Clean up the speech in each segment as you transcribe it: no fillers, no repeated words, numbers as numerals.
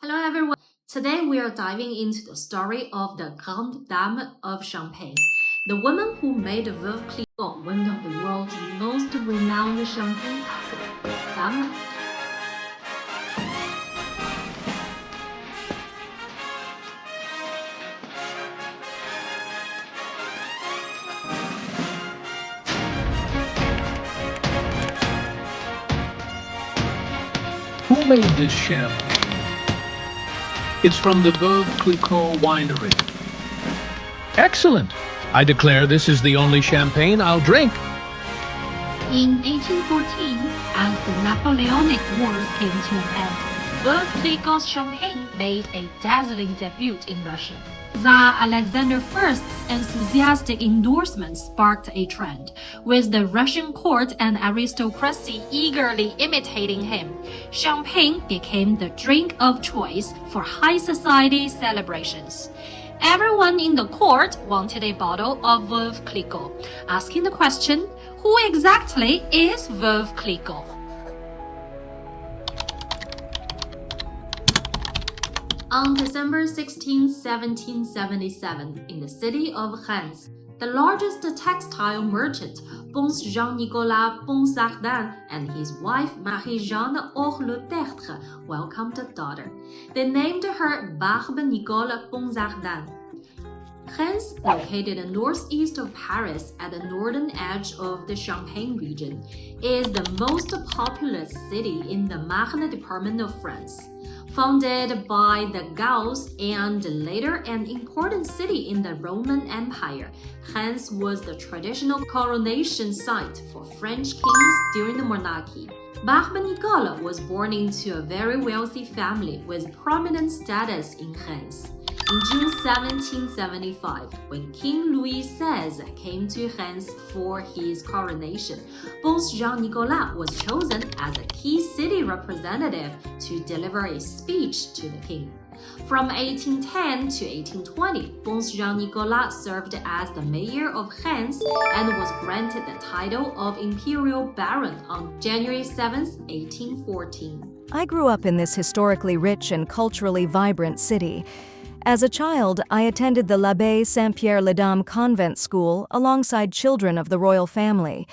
Hello everyone. Today we are diving into the story of the Grande Dame of Champagne, the woman who made Veuve Clicquot one of the world's most renowned champagne houses. Who made this champagne? It's from the Veuve Clicquot winery. Excellent! I declare this is the only champagne I'll drink. In 1814, as the Napoleonic Wars came to an end, Veuve Clicquot's champagne made a dazzling debut in Russia. Tsar Alexander I's enthusiastic endorsement sparked a trend, with the Russian court and aristocracy eagerly imitating him. Champagne became the drink of choice for high society celebrations. Everyone in the court wanted a bottle of Veuve Clicquot, asking the question, who exactly is Veuve Clicquot? On December 16, 1777, in the city of Reims, the largest textile merchant, Jean-Nicolas Ponsardin, and his wife Marie-Jeanne Orle-Tertre welcomed a daughter. They named her Barbe-Nicole Ponsardin. Reims, located northeast of Paris at the northern edge of the Champagne region, is the most populous city in the Marne department of France. Founded by the Gauls and later an important city in the Roman Empire, Reims was the traditional coronation site for French kings during the monarchy. Barbe-Nicole was born into a very wealthy family with prominent status in Reims. In June 1775, when King Louis XVI came to Reims for his coronation, Jean-Nicolas was chosen as a key city representative to deliver a speech to the king. From 1810 to 1820, Jean-Nicolas served as the mayor of Reims and was granted the title of Imperial Baron on January 7, 1814. I grew up in this historically rich and culturally vibrant city. As a child, I attended the l'Abbaye Saint-Pierre-les-Dames convent school alongside children of the royal family.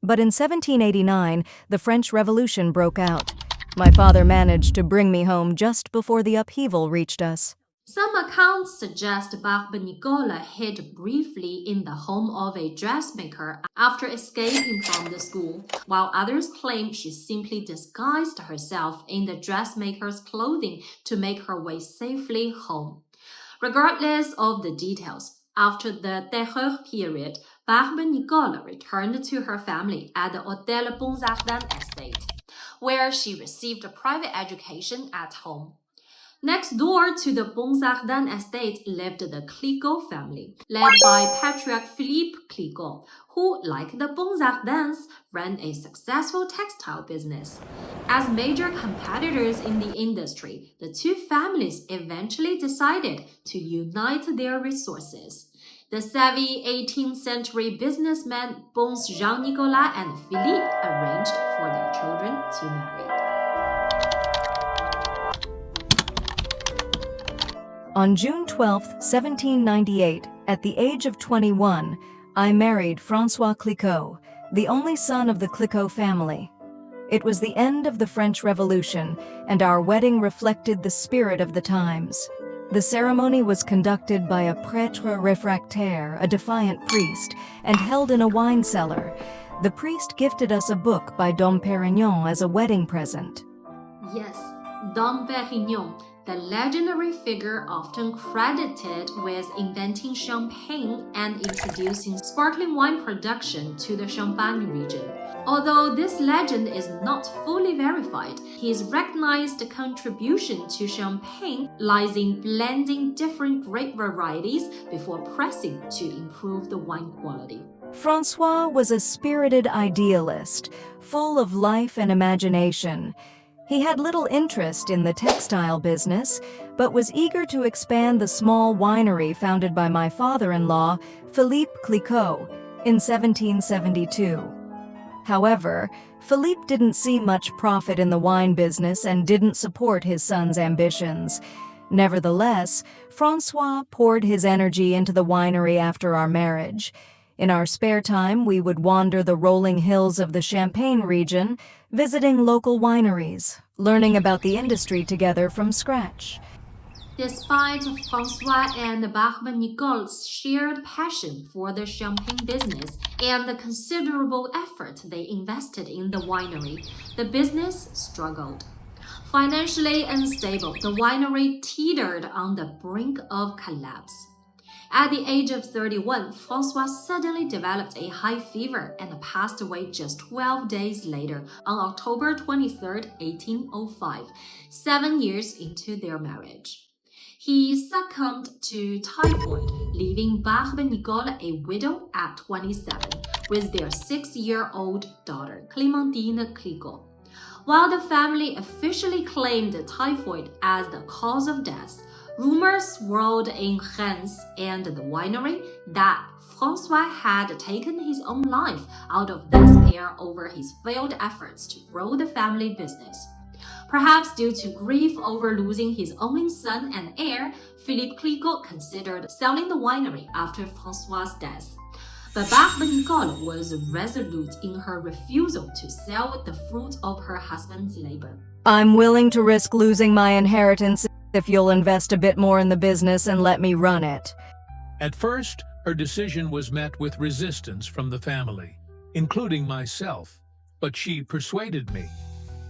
But in 1789, the French Revolution broke out. My father managed to bring me home just before the upheaval reached us. Some accounts suggest Barbe-Nicole hid briefly in the home of a dressmaker after escaping from the school, while others claim she simply disguised herself in the dressmaker's clothing to make her way safely home. Regardless of the details, after the Terreur period, Barbe-Nicole returned to her family at the Hôtel Ponsardin estate, where she received a private education at home. Next door to the Ponsardin estate lived the Clicquot family, led by patriarch Philippe Clicquot, who, like the Ponsardins, ran a successful textile business. As major competitors in the industry, the two families eventually decided to unite their resources. The savvy 18th century businessmen Jean-Nicolas and Philippe arranged for their children to marry. On June 12, 1798, at the age of 21, I married François Clicquot, the only son of the Clicquot family. It was the end of the French Revolution, and our wedding reflected the spirit of the times. The ceremony was conducted by a prêtre réfractaire, a defiant priest, and held in a wine cellar. The priest gifted us a book by Dom Pérignon as a wedding present. Yes, Dom Pérignon, the legendary figure often credited with inventing champagne and introducing sparkling wine production to the Champagne region. Although this legend is not fully verified, his recognized contribution to champagne lies in blending different grape varieties before pressing to improve the wine quality. François was a spirited idealist, full of life and imagination. He had little interest in the textile business, but was eager to expand the small winery founded by my father-in-law, Philippe Clicquot, in 1772. However, Philippe didn't see much profit in the wine business and didn't support his son's ambitions. Nevertheless, Francois poured his energy into the winery after our marriage. In our spare time, we would wander the rolling hills of the Champagne region, visiting local wineries, learning about the industry together from scratch. Despite Francois and Barbe-Nicole's shared passion for the champagne business and the considerable effort they invested in the winery, the business struggled. Financially unstable, the winery teetered on the brink of collapse. At the age of 31, Francois suddenly developed a high fever and passed away just 12 days later on October 23, 1805, 7 years into their marriage. He succumbed to typhoid, leaving Barbe-Nicole a widow at 27 with their 6-year-old daughter, Clémentine Clicquot. While the family officially claimed typhoid as the cause of death, rumors swirled in Reims and the winery that Francois had taken his own life out of despair over his failed efforts to grow the family business. Perhaps due to grief over losing his only son and heir, Philippe Clicquot considered selling the winery after Francois' death. But Barbe-Nicole was resolute in her refusal to sell the fruit of her husband's labor. I'm willing to risk losing my inheritance if you'll invest a bit more in the business and let me run it. At first, her decision was met with resistance from the family, including myself, but she persuaded me.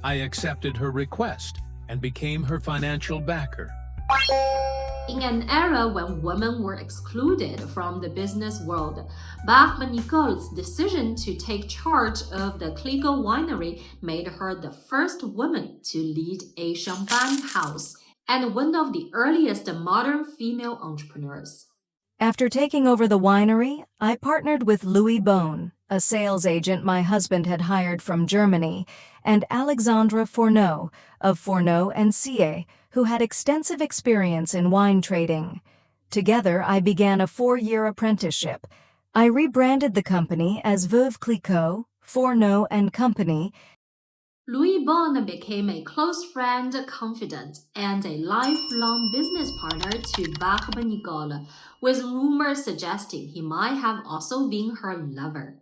I accepted her request and became her financial backer. In an era when women were excluded from the business world, Barbe-Nicole's decision to take charge of the Clicquot winery made her the first woman to lead a champagne house and one of the earliest modern female entrepreneurs. After taking over the winery, I partnered with Louis Beaune, a sales agent my husband had hired from Germany, and Alexandre Fourneau of Fourneau & Siey, who had extensive experience in wine trading. Together, I began a 4-year apprenticeship. I rebranded the company as Veuve Clicquot, Fourneau & Company. Louis Beaune became a close friend, confidant, and a lifelong business partner to Barbe-Nicole, with rumors suggesting he might have also been her lover.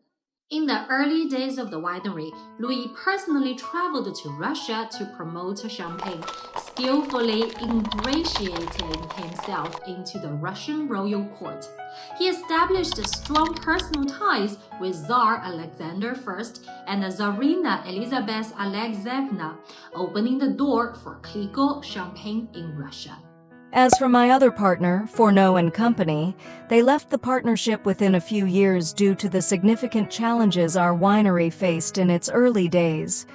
In the early days of the winery, Louis personally traveled to Russia to promote champagne, skillfully ingratiating himself into the Russian royal court. He established strong personal ties with Tsar Alexander I and Tsarina Elizabeth Alexeyevna, opening the door for Clicquot champagne in Russia. As for my other partner, Fourneau & Company, they left the partnership within a few years due to the significant challenges our winery faced in its early days.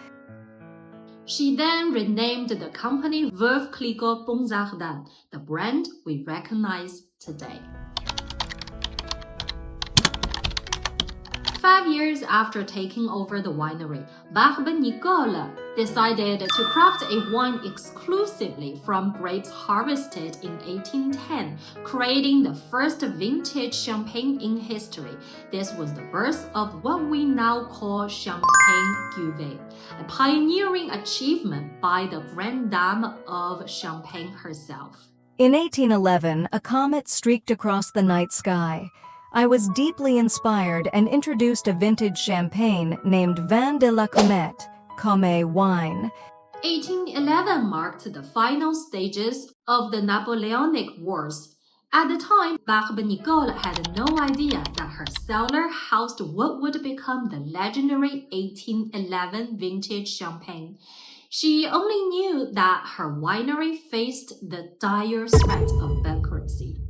She then renamed the company Veuve Clicquot Ponsardin, the brand we recognize today. 5 years after taking over the winery, Barbe-Nicole decided to craft a wine exclusively from grapes harvested in 1810, creating the first vintage champagne in history. This was the birth of what we now call Champagne Cuvée, a pioneering achievement by the Grande Dame of Champagne herself. In 1811, a comet streaked across the night sky. I was deeply inspired and introduced a vintage champagne named Vin de la Comète, Comé wine. 1811 marked the final stages of the Napoleonic Wars. At the time, Barbe-Nicole had no idea that her cellar housed what would become the legendary 1811 vintage champagne. She only knew that her winery faced the dire threat of bankruptcy.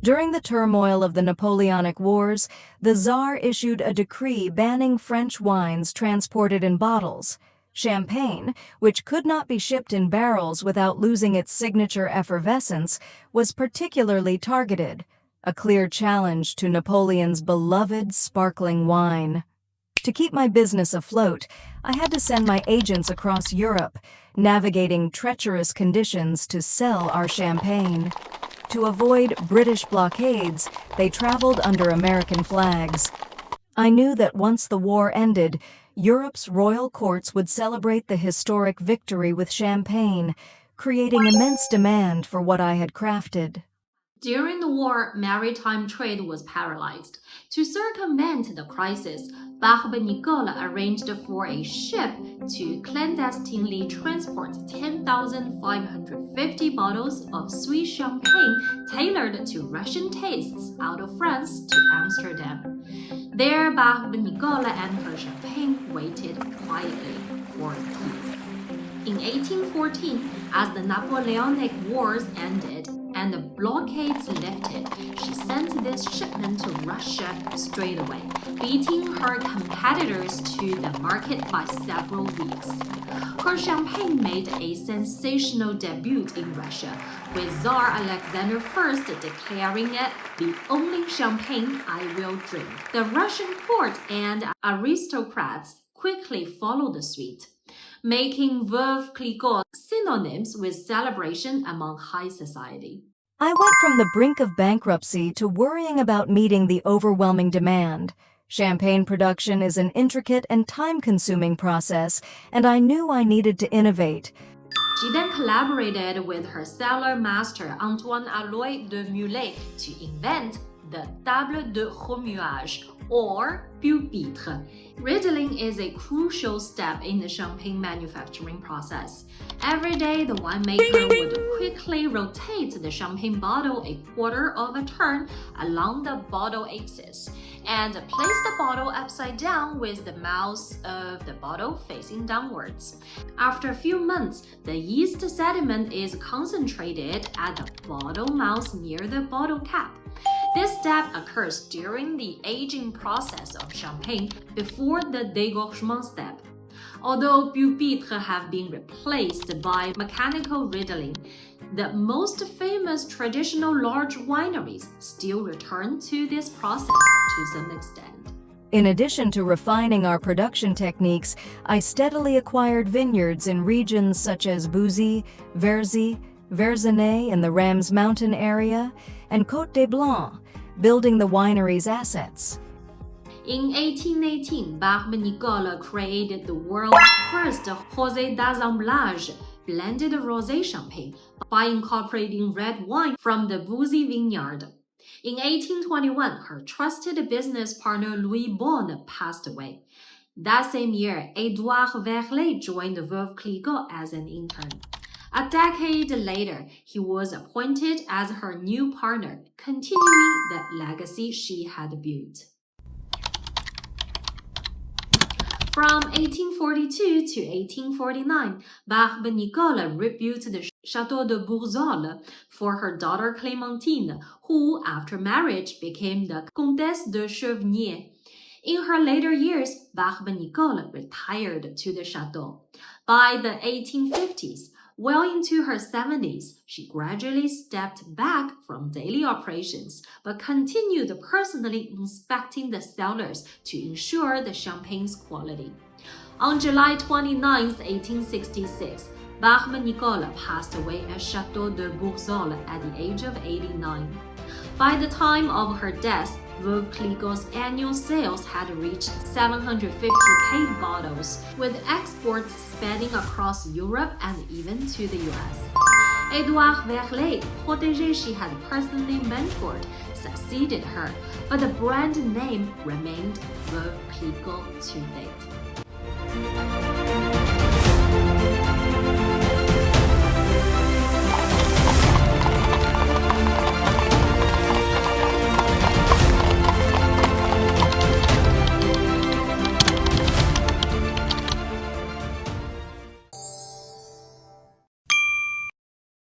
During the turmoil of the Napoleonic Wars, the Tsar issued a decree banning French wines transported in bottles. Champagne, which could not be shipped in barrels without losing its signature effervescence, was particularly targeted, a clear challenge to Napoleon's beloved sparkling wine. To keep my business afloat, I had to send my agents across Europe, navigating treacherous conditions to sell our champagne. To avoid British blockades, they traveled under American flags. I knew that once the war ended, Europe's royal courts would celebrate the historic victory with champagne, creating immense demand for what I had crafted. During the war, maritime trade was paralyzed. To circumvent the crisis, Barbe-Nicole arranged for a ship to clandestinely transport 10,550 bottles of sweet champagne tailored to Russian tastes out of France to Amsterdam. There, Barbe-Nicole and her champagne waited quietly for peace. In 1814, as the Napoleonic Wars ended and the blockades lifted, she sent this shipment to Russia straight away, beating her competitors to the market by several weeks. Her champagne made a sensational debut in Russia, with Tsar Alexander I declaring it the only champagne I will drink. The Russian court and aristocrats quickly followed suit, making Veuve Clicquot synonyms with celebration among high society. I went from the brink of bankruptcy to worrying about meeting the overwhelming demand. Champagne production is an intricate and time-consuming process, and I knew I needed to innovate. She then collaborated with her cellar master Antoine Aloy de Muley to invent the table de remuage, or pupitre. Riddling is a crucial step in the champagne manufacturing process. Every day, the winemaker would quickly rotate the champagne bottle a quarter of a turn along the bottle axis and place the bottle upside down with the mouth of the bottle facing downwards. After a few months, the yeast sediment is concentrated at the bottle mouth near the bottle cap. This step occurs during the aging process of champagne before the dégorgement step. Although pupitres have been replaced by mechanical riddling, the most famous traditional large wineries still return to this process to some extent. In addition to refining our production techniques, I steadily acquired vineyards in regions such as Bouzy, Verzy, Verzenay in the Rams Mountain area, and Côte des Blancs, building the winery's assets. In 1818, Barbe-Nicole created the world's first rosé d'assemblage blended rosé champagne by incorporating red wine from the Bouzy vineyard. In 1821, her trusted business partner Louis Bonne passed away. That same year, Edouard Verlet joined Veuve Clicquot as an intern. A decade later, he was appointed as her new partner, continuing the legacy she had built. From 1842 to 1849, Barbe-Nicole rebuilt the Chateau de Boursault for her daughter Clémentine, who, after marriage, became the Comtesse de Chevigny. In her later years, Barbe-Nicole retired to the chateau. By the 1850s, well into her 70s, she gradually stepped back from daily operations, but continued personally inspecting the cellars to ensure the champagne's quality. On July 29, 1866, Barbe-Nicole passed away at Chateau de Boursault at the age of 89. By the time of her death, Veuve Clicquot's annual sales had reached 750,000 bottles, with exports spanning across Europe and even to the US. Edouard Verlet, protégé she had personally mentored, succeeded her, but the brand name remained Veuve Clicquot to date.